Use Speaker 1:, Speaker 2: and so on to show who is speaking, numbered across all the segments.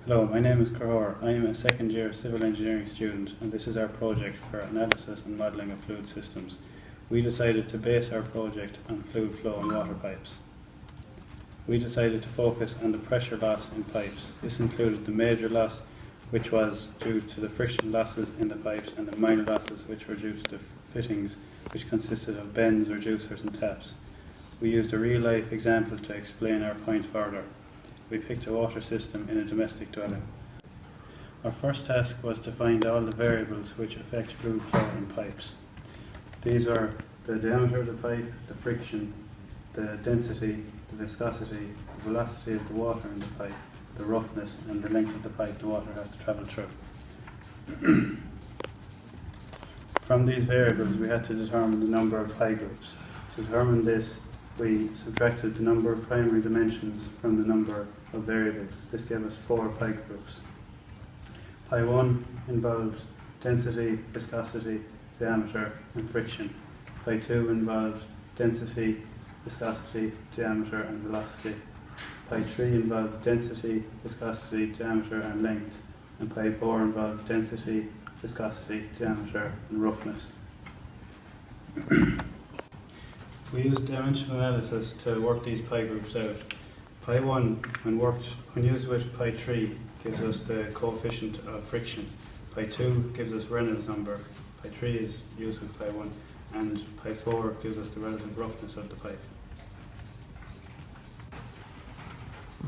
Speaker 1: Hello, my name is Cahor. I am a second year civil engineering student and this is our project for analysis and modelling of fluid systems. We decided to base our project on fluid flow in water pipes. We decided to focus on the pressure loss in pipes. This included the major loss, which was due to the friction losses in the pipes, and the minor losses, which were due to the fittings, which consisted of bends, reducers and taps. We used a real-life example to explain our point further. We picked a water system in a domestic dwelling. Our first task was to find all the variables which affect fluid flow in pipes. These were the diameter of the pipe, the friction, the density, the viscosity, the velocity of the water in the pipe, the roughness and the length of the pipe the water has to travel through. From these variables we had to determine the number of pi groups. To determine this, we subtracted the number of primary dimensions from the number of variables. This gave us 4 pi groups. Pi 1 involves density, viscosity, diameter and friction. Pi 2 involves density, viscosity, diameter and velocity. Pi 3 involves density, viscosity, diameter and length. And pi 4 involves density, viscosity, diameter and roughness. We used dimensional analysis to work these pi groups out. Pi 1, when used with pi 3, gives us the coefficient of friction. Pi 2 gives us Reynolds number. Pi 3 is used with pi 1, and pi 4 gives us the relative roughness of the pipe.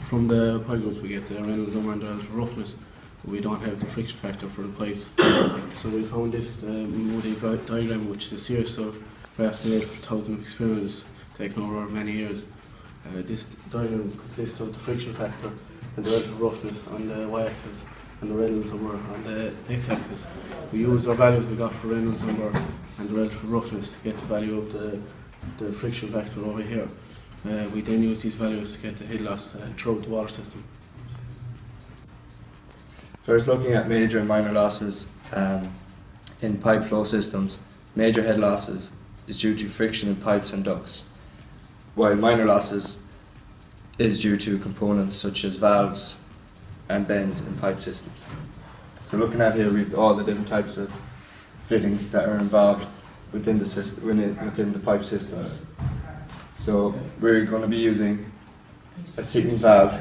Speaker 2: From the pi groups we get the Reynolds number and the relative roughness. We don't have the friction factor for the pipes. So we found this Moody diagram, which is a series of graphs made for thousands of experiments taken over many years. This diagram consists of the friction factor and the relative roughness on the y-axis and the Reynolds number on the x-axis. We use our values we got for Reynolds number and the relative roughness to get the value of the friction factor over here. We then use these values to get the head loss throughout the water system.
Speaker 3: First, looking at major and minor losses in pipe flow systems, major head losses is due to friction in pipes and ducts, while minor losses is due to components such as valves and bends in pipe systems. So looking at here, we have all the different types of fittings that are involved within the system, within the pipe systems. So we're going to be using a seating valve,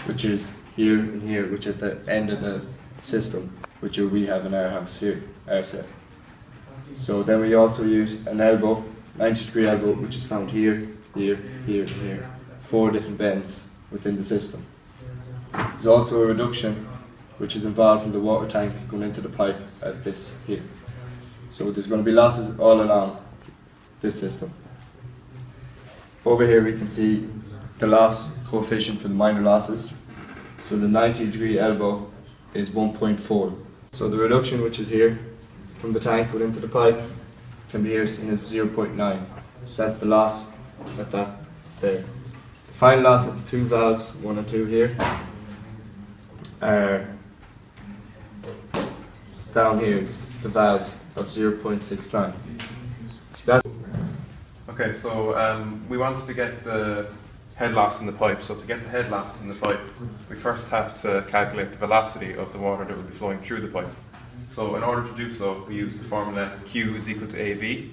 Speaker 3: which is here and here, which at the end of the system, which we have in our house here, our set. So then we also use an elbow, 90-degree elbow, which is found here, here, here, and here. 4 different bends within the system. There's also a reduction, which is involved in the water tank going into the pipe at this here. So there's going to be losses all along this system. Over here we can see the loss coefficient for the minor losses. So the 90-degree elbow is 1.4. So the reduction, which is here, from the tank going into the pipe, can be here seen as 0.9. So that's the loss at that there. The final loss of the 2 valves, 1 and 2 here, are down here, the valves of 0.69. So that's
Speaker 4: okay, so we wanted to get the head loss in the pipe. So to get the head loss in the pipe, we first have to calculate the velocity of the water that will be flowing through the pipe. So in order to do so, we use the formula Q is equal to AV,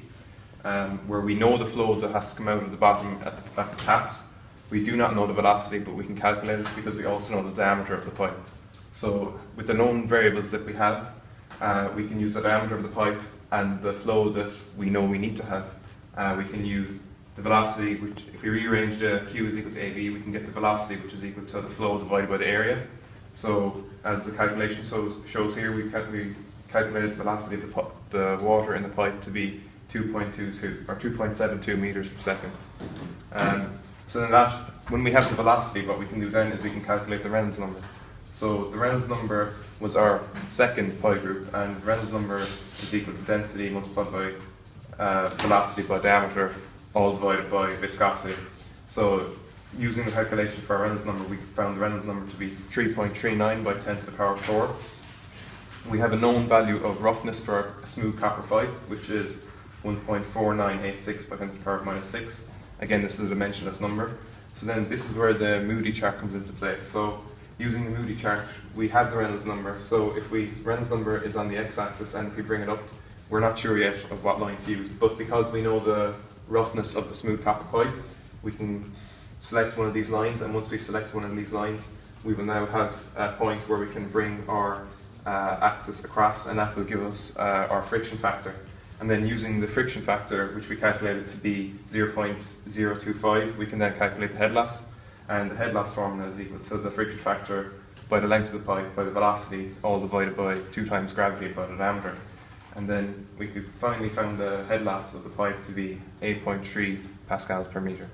Speaker 4: where we know the flow that has to come out of the bottom at the taps. We do not know the velocity, but we can calculate it because we also know the diameter of the pipe. So with the known variables that we have, we can use the diameter of the pipe and the flow that we know we need to have. We can use the velocity, which if we rearrange the Q is equal to AV, we can get the velocity, which is equal to the flow divided by the area. So as the calculation shows here, we calculated the velocity of the water in the pipe to be 2.22 or 2.72 meters per second. So then when we have the velocity, what we can do then is we can calculate the Reynolds number. So the Reynolds number was our second pi group, and Reynolds number is equal to density multiplied by velocity by diameter, all divided by viscosity. So using the calculation for our Reynolds number, we found the Reynolds number to be 3.39 by 10 to the power of 4. we have a known value of roughness for a smooth copper pipe, which is 1.4986 by 10 to the power of minus 6. Again, this is a dimensionless number. So then this is where the Moody chart comes into play. So using the Moody chart, we have the Reynolds number. So if Reynolds number is on the x-axis, and if we bring it up, we're not sure yet of what line to use. But because we know the roughness of the smooth copper pipe, we can select one of these lines. And once we've selected one of these lines, we will now have a point where we can bring our axis across, and that will give us our friction factor. And then using the friction factor, which we calculated to be 0.025, we can then calculate the head loss. And the head loss formula is equal to the friction factor by the length of the pipe, by the velocity, all divided by 2 times gravity by the diameter. And then we could finally found the head loss of the pipe to be 8.3 pascals per meter.